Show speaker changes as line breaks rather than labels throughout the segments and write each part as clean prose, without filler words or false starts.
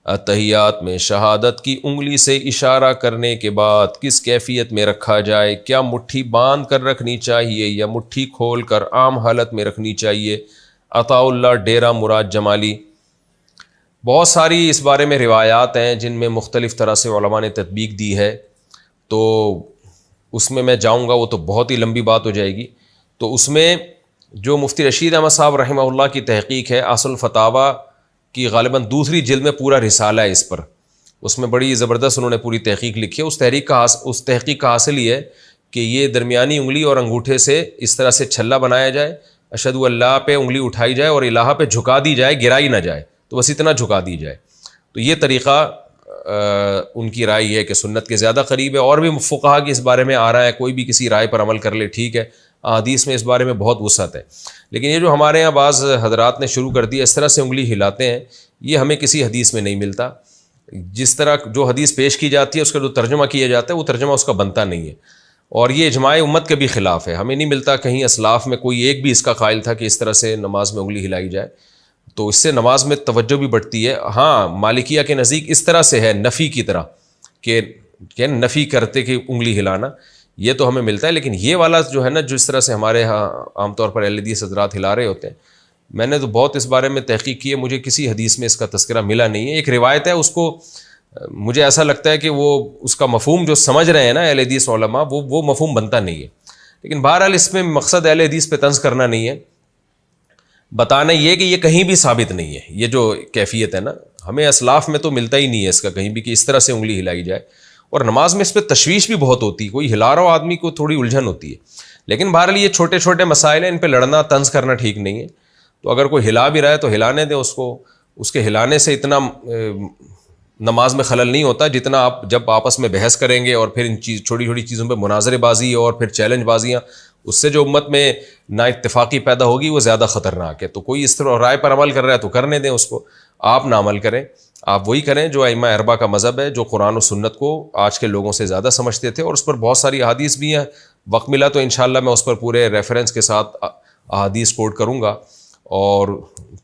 اتحیات میں شہادت کی انگلی سے اشارہ کرنے کے بعد کس کیفیت میں رکھا جائے؟ کیا مٹھی باندھ کر رکھنی چاہیے یا مٹھی کھول کر عام حالت میں رکھنی چاہیے؟ عطا اللہ ڈیرہ مراد جمالی۔ بہت ساری اس بارے میں روایات ہیں جن میں مختلف طرح سے علماء نے تطبیق دی ہے، تو اس میں جاؤں گا وہ تو بہت ہی لمبی بات ہو جائے گی۔ تو اس میں جو مفتی رشید احمد صاحب رحمہ اللہ کی تحقیق ہے اصل فتاویٰ کی، غالباً دوسری جلد میں پورا رسالہ ہے اس پر، اس میں بڑی زبردست انہوں نے پوری تحقیق لکھی ہے۔ اس تحقیق کا حاصل یہ ہے کہ یہ درمیانی انگلی اور انگوٹھے سے اس طرح سے چھلا بنایا جائے، اشہد اللہ پہ انگلی اٹھائی جائے اور الہ پہ جھکا دی جائے، گرائی نہ جائے، تو بس اتنا جھکا دی جائے۔ تو یہ طریقہ ان کی رائے ہے کہ سنت کے زیادہ قریب ہے، اور بھی فقہا کی اس بارے میں آ رہا ہے، کوئی بھی کسی رائے پر عمل کر لے ٹھیک ہے، حدیث میں اس بارے میں بہت وسعت ہے۔ لیکن یہ جو ہمارے یہاں بعض حضرات نے شروع کر دیا اس طرح سے انگلی ہلاتے ہیں، یہ ہمیں کسی حدیث میں نہیں ملتا۔ جس طرح جو حدیث پیش کی جاتی ہے اس کا جو ترجمہ کیا جاتا ہے وہ ترجمہ اس کا بنتا نہیں ہے، اور یہ اجماع امت کے بھی خلاف ہے۔ ہمیں نہیں ملتا کہیں اسلاف میں کوئی ایک بھی اس کا قائل تھا کہ اس طرح سے نماز میں انگلی ہلائی جائے، تو اس سے نماز میں توجہ بھی بڑھتی ہے۔ ہاں مالکیہ کے نزدیک اس طرح سے ہے نفی کی طرح کہ نفی کرتے کہ انگلی ہلانا، یہ تو ہمیں ملتا ہے۔ لیکن یہ والا جو ہے نا، جس طرح سے ہمارے ہاں عام طور پر اہل حدیث حضرات ہلا رہے ہوتے ہیں، میں نے تو بہت اس بارے میں تحقیق کی ہے، مجھے کسی حدیث میں اس کا تذکرہ ملا نہیں ہے۔ ایک روایت ہے، اس کو مجھے ایسا لگتا ہے کہ وہ اس کا مفہوم جو سمجھ رہے ہیں نا اہل حدیث علماء، وہ مفہوم بنتا نہیں ہے۔ لیکن بہرحال اس میں مقصد اہل حدیث پہ طنز کرنا نہیں ہے، بتانا یہ کہ یہ کہیں بھی ثابت نہیں ہے۔ یہ جو کیفیت ہے نا، ہمیں اسلاف میں تو ملتا ہی نہیں ہے اس کا کہیں بھی کہ اس طرح سے انگلی ہلائی جائے، اور نماز میں اس پہ تشویش بھی بہت ہوتی ہے، کوئی ہلا رہا ہو آدمی کو تھوڑی الجھن ہوتی ہے۔ لیکن بہرحال یہ چھوٹے چھوٹے مسائل ہیں، ان پہ لڑنا طنز کرنا ٹھیک نہیں ہے۔ تو اگر کوئی ہلا بھی رہا ہے تو ہلانے دیں اس کو، اس کے ہلانے سے اتنا نماز میں خلل نہیں ہوتا جتنا آپ جب آپس میں بحث کریں گے اور پھر ان چھوٹی چھوٹی چیزوں پہ مناظرے بازی اور پھر چیلنج بازیاں، اس سے جو امت میں نا اتفاقی پیدا ہوگی وہ زیادہ خطرناک ہے۔ تو کوئی اس طرح رائے پر عمل کر رہا ہے تو کرنے دیں اس کو، آپ نہ عمل کریں، آپ وہی کریں جو ائمہ اربعہ کا مذہب ہے، جو قرآن و سنت کو آج کے لوگوں سے زیادہ سمجھتے تھے، اور اس پر بہت ساری احادیث بھی ہیں۔ وقت ملا تو انشاءاللہ میں اس پر پورے ریفرنس کے ساتھ احادیث کوٹ کروں گا اور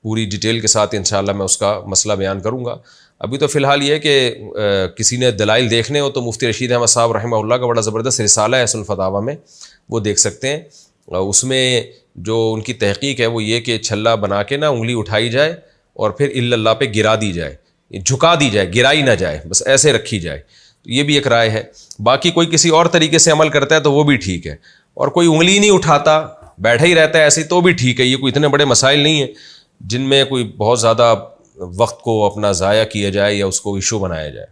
پوری ڈیٹیل کے ساتھ انشاءاللہ میں اس کا مسئلہ بیان کروں گا۔ ابھی تو فی الحال یہ ہے کہ کسی نے دلائل دیکھنے ہو تو مفتی رشید احمد صاحب رحمہ اللہ کا بڑا زبردست رسالہ ہے اصل فتاویٰ میں، وہ دیکھ سکتے ہیں۔ اس میں جو ان کی تحقیق ہے وہ یہ کہ چھلا بنا کے نا انگلی اٹھائی جائے اور پھر اللہ پہ گرا دی جائے، جھکا دی جائے، گرائی نہ جائے، بس ایسے رکھی جائے۔ یہ بھی ایک رائے ہے۔ باقی کوئی کسی اور طریقے سے عمل کرتا ہے تو وہ بھی ٹھیک ہے، اور کوئی انگلی نہیں اٹھاتا بیٹھا ہی رہتا ہے ایسے تو بھی ٹھیک ہے۔ یہ کوئی اتنے بڑے مسائل نہیں ہیں جن میں کوئی بہت زیادہ وقت کو اپنا ضائع کیا جائے یا اس کو ایشو بنایا جائے۔